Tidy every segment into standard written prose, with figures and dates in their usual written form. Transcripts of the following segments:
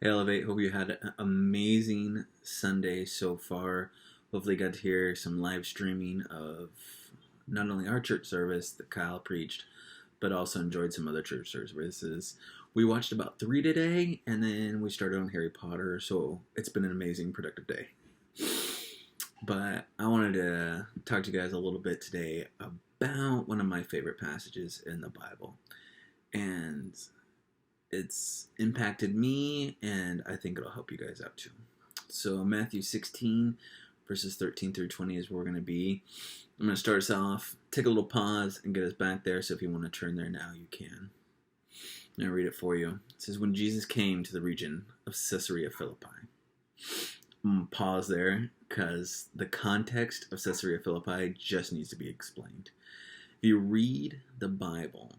Hey, Elevate. Hope you had an amazing Sunday so far. Hopefully, got to hear some live streaming of not only our church service that Kyle preached, but also enjoyed some other church services. We watched about three today, and then we started on Harry Potter, so it's been an amazing, productive day. But I wanted to talk to you guys a little bit today about one of my favorite passages in the Bible. And it's impacted me, and I think it'll help you guys out too. So Matthew 16, verses 13 through 20 is where we're going to be. I'm going to start us off, take a little pause, and get us back there. So if you want to turn there now, you can. I'm going to read it for you. It says, when Jesus came to the region of Caesarea Philippi. I'm going to pause there because the context of Caesarea Philippi just needs to be explained. If you read the Bible,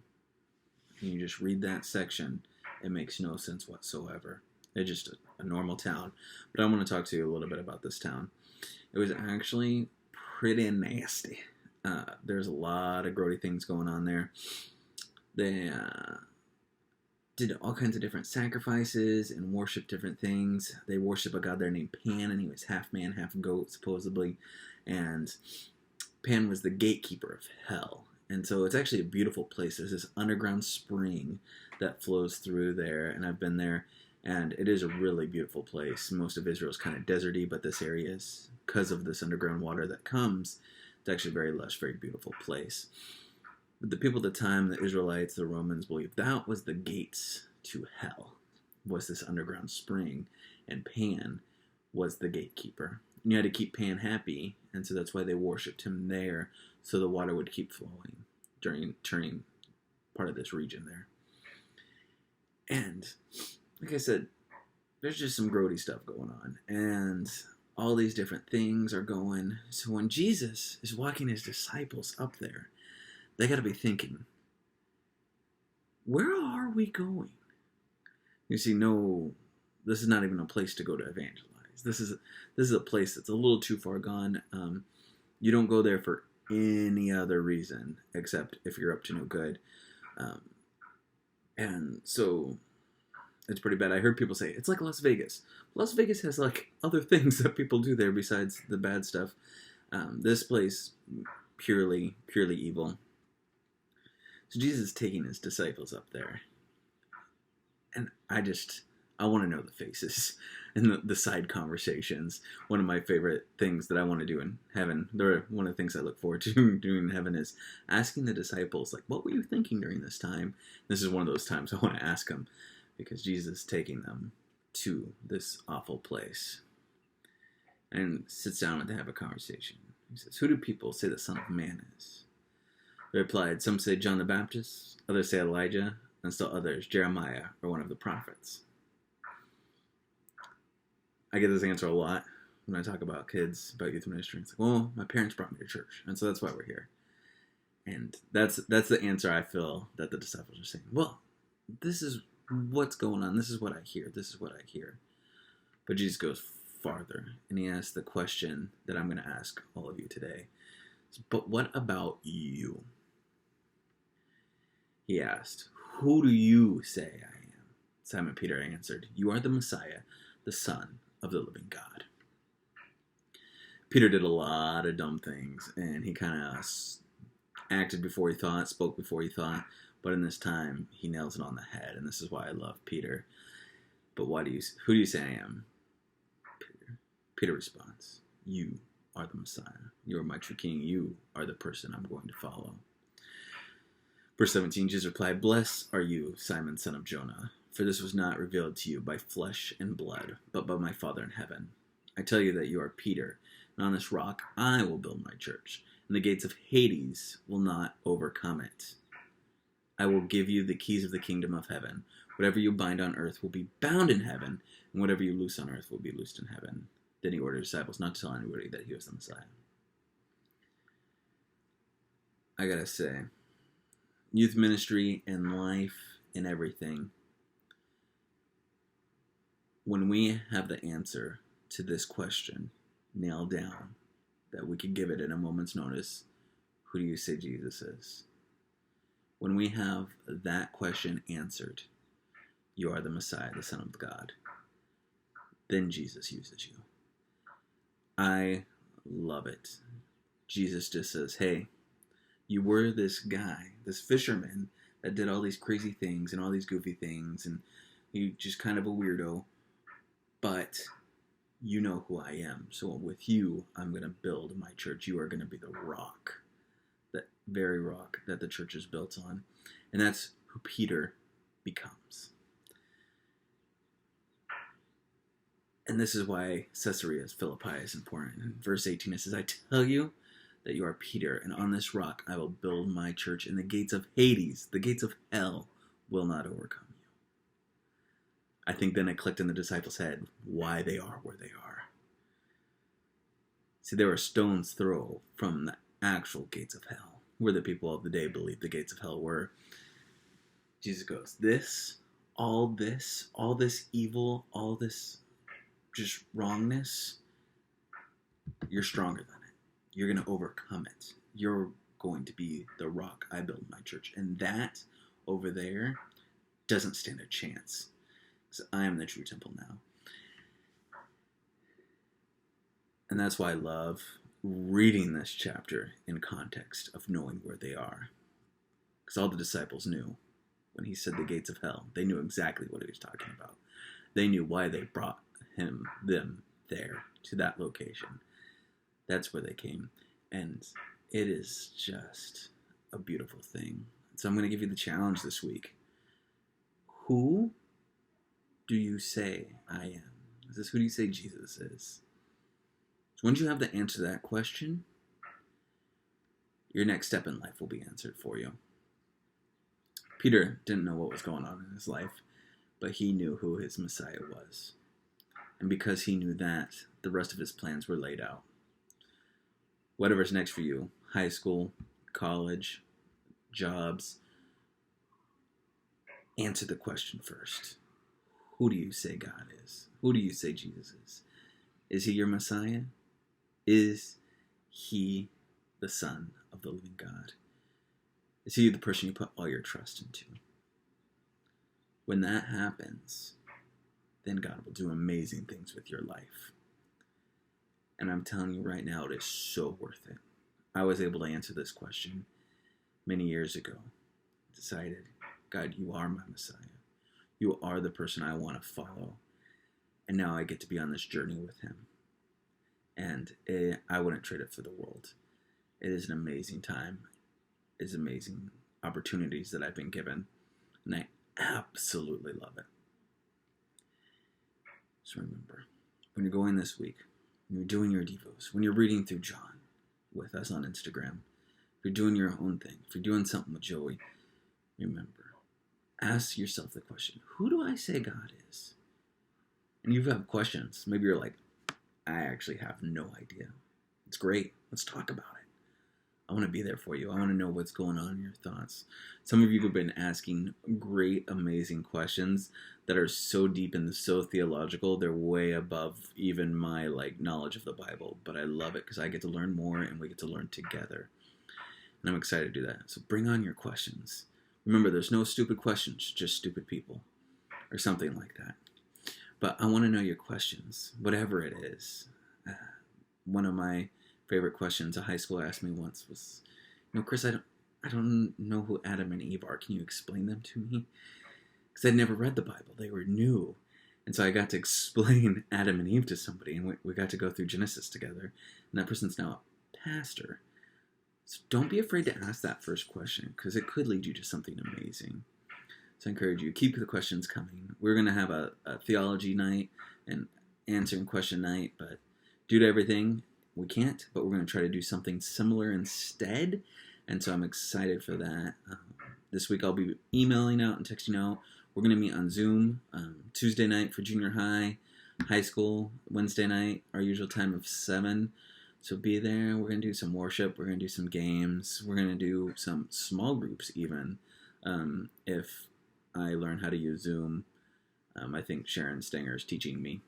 and you just read that section, it makes no sense whatsoever. It's just a normal town. But I want to talk to you a little bit about this town. It was actually pretty nasty. There's a lot of grody things going on there. They did all kinds of different sacrifices and worshiped different things. They worship a god there named Pan, and he was half man, half goat, supposedly. And Pan was the gatekeeper of hell. And so it's actually a beautiful place. There's this underground spring that flows through there, and I've been there, and it is a really beautiful place. Most of Israel is kind of deserty, but this area is, because of this underground water that comes, it's actually a very lush, very beautiful place. But the people at the time, the Israelites, the Romans, believed that was the gates to hell, was this underground spring, and Pan was the gatekeeper. And you had to keep Pan happy, and so that's why they worshipped him there, so the water would keep flowing during part of this region there. And like I said, there's just some grody stuff going on, and all these different things are going. So when Jesus is walking his disciples up there, they got to be thinking, where are we going? You see, no, this is not even a place to go to evangelize. This is a place that's a little too far gone. You don't go there for any other reason except if you're up to no good. And so it's pretty bad. I heard people say, it's like Las Vegas. Las Vegas has like other things that people do there besides the bad stuff. This place, purely evil. So Jesus is taking his disciples up there. And I want to know the faces and the side conversations. One of my favorite things that I want to do in heaven, one of the things I look forward to doing in heaven is asking the disciples, like, what were you thinking during this time? This is one of those times I want to ask them, because Jesus is taking them to this awful place. And sits down and they have a conversation. He says, who do people say the Son of Man is? They replied, some say John the Baptist, others say Elijah, and still others, Jeremiah, or one of the prophets. I get this answer a lot when I talk about kids, about youth ministry. It's like, well, my parents brought me to church, and so that's why we're here. And that's the answer I feel that the disciples are saying. Well, this is what's going on. This is what I hear. This is what I hear. But Jesus goes farther, and he asks the question that I'm going to ask all of you today. But what about you? He asked, who do you say I am? Simon Peter answered, you are the Messiah, the Son of the living God. Peter did a lot of dumb things, and he kind of acted before he thought, spoke before he thought, but in this time, he nails it on the head, and this is why I love Peter. But who do you say I am? Peter responds, you are the Messiah. You are my true king. You are the person I'm going to follow. Verse 17, Jesus replied, blessed are you, Simon, son of Jonah, for this was not revealed to you by flesh and blood, but by my Father in heaven. I tell you that you are Peter, and on this rock I will build my church, and the gates of Hades will not overcome it. I will give you the keys of the kingdom of heaven. Whatever you bind on earth will be bound in heaven, and whatever you loose on earth will be loosed in heaven. Then he ordered his disciples not to tell anybody that he was the Messiah. I gotta say, youth ministry and life and everything, when we have the answer to this question nailed down, that we could give it in a moment's notice, who do you say Jesus is? When we have that question answered, you are the Messiah, the Son of God, then Jesus uses you. I love it. Jesus just says, hey, you were this guy, this fisherman that did all these crazy things and all these goofy things, and you just kind of a weirdo, but you know who I am. So with you, I'm going to build my church. You are going to be the rock, that very rock that the church is built on. And that's who Peter becomes. And this is why Caesarea Philippi is important. In verse 18, it says, I tell you that you are Peter, and on this rock I will build my church, and the gates of Hades, the gates of hell, will not overcome you. I think then it clicked in the disciples' head why they are where they are. See, they were a stone's throw from the actual gates of hell, where the people of the day believed the gates of hell were. Jesus goes, all this evil, all this just wrongness, you're stronger than it. You're going to overcome it. You're going to be the rock I build my church. And that over there doesn't stand a chance. Because I am the true temple now. And that's why I love reading this chapter in context of knowing where they are. Because all the disciples knew when he said the gates of hell. They knew exactly what he was talking about. They knew why they brought them there to that location. That's where they came. And it is just a beautiful thing. So I'm going to give you the challenge this week. Who do you say I am? Who do you say Jesus is? So once you have the answer to that question, your next step in life will be answered for you. Peter didn't know what was going on in his life, but he knew who his Messiah was. And because he knew that, the rest of his plans were laid out. Whatever's next for you, high school, college, jobs, answer the question first. Who do you say God is? Who do you say Jesus is? Is he your Messiah? Is he the Son of the living God? Is he the person you put all your trust into? When that happens, then God will do amazing things with your life. And I'm telling you right now, it is so worth it. I was able to answer this question many years ago. Decided, God, you are my Messiah. You are the person I want to follow. And now I get to be on this journey with him. And I wouldn't trade it for the world. It is an amazing time. It is amazing opportunities that I've been given. And I absolutely love it. So remember, when you're going this week, when you're doing your devos, when you're reading through John with us on Instagram, if you're doing your own thing, if you're doing something with Joey, remember, ask yourself the question, who do I say God is? And you have questions. Maybe you're like, I actually have no idea. It's great. Let's talk about it. I want to be there for you. I want to know what's going on in your thoughts. Some of you have been asking great, amazing questions that are so deep and so theological. They're way above even my knowledge of the Bible. But I love it because I get to learn more and we get to learn together. And I'm excited to do that. So bring on your questions. Remember, there's no stupid questions, just stupid people or something like that. But I want to know your questions, whatever it is. One of my favorite questions a high schooler asked me once was, Chris, I don't know who Adam and Eve are. Can you explain them to me? Because I'd never read the Bible. They were new. And so I got to explain Adam and Eve to somebody, and we got to go through Genesis together. And that person's now a pastor. So don't be afraid to ask that first question, because it could lead you to something amazing. So I encourage you, keep the questions coming. We're going to have a theology night and answering question night, but due to everything, we can't, but we're going to try to do something similar instead. And so I'm excited for that. This week I'll be emailing out and texting out. We're going to meet on Zoom Tuesday night for junior high, high school, Wednesday night, our usual time of 7. So be there. We're going to do some worship. We're going to do some games. We're going to do some small groups even. If I learn how to use Zoom, I think Sharon Stenger is teaching me.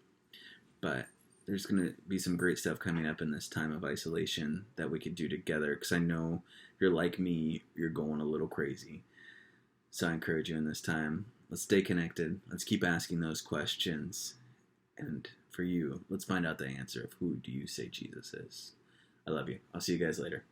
But there's going to be some great stuff coming up in this time of isolation that we could do together. Because I know if you're like me, you're going a little crazy. So I encourage you in this time, let's stay connected. Let's keep asking those questions. And for you. Let's find out the answer of who do you say Jesus is. I love you. I'll see you guys later.